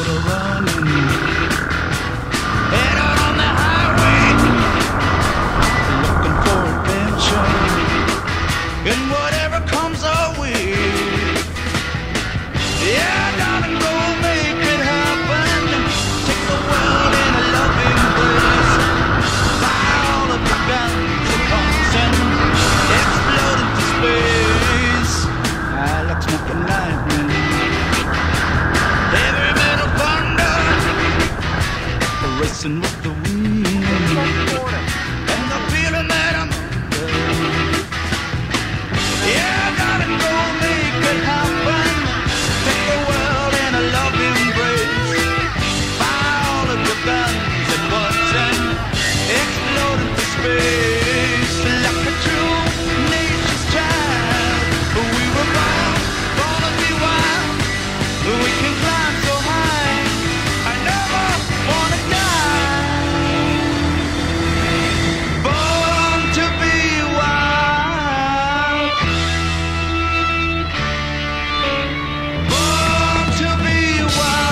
motor running, head out on the highway, looking for adventure, and whatever comes our way. Yeah, darling, go make it happen. Take the world in a loving embrace. Fire all of your guns and pumps and explode into space. I like smoking lightning, heavy metal thunder, racing with the wind, and the feeling that I'm under. Yeah, darling, go make it happen. Take the world in a loving embrace. Fire all of your guns at once and explode into space. Like a true nature's child, we were born to be wild. We can climb so high, I never wanna die. Born to be wild, born to be wild.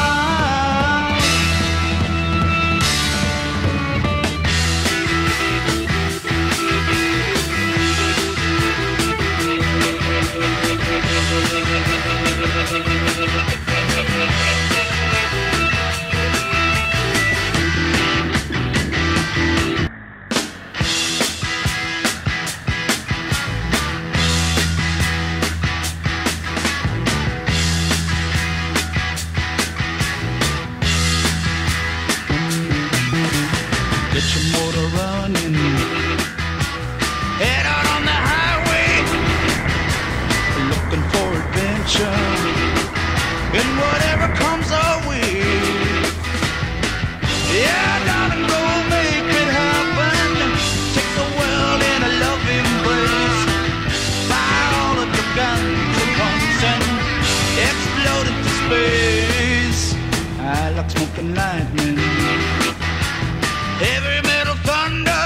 Get your motor running, head out on the highway, looking for adventure, and whatever comes our way. Yeah, darling, go make it happen. Take the world in a loving embrace. Fire all of your guns and pumps and explode into space. I like smoking lightning, heavy metal thunder,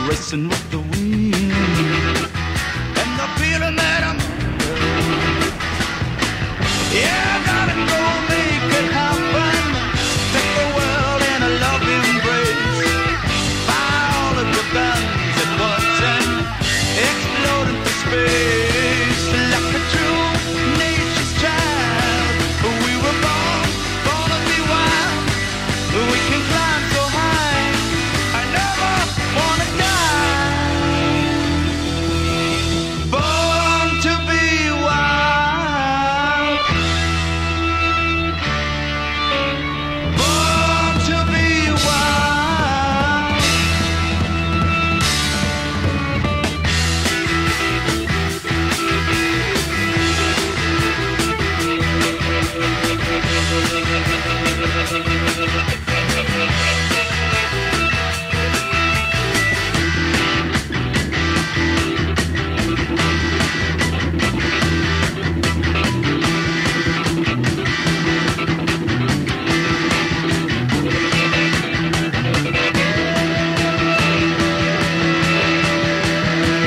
racing with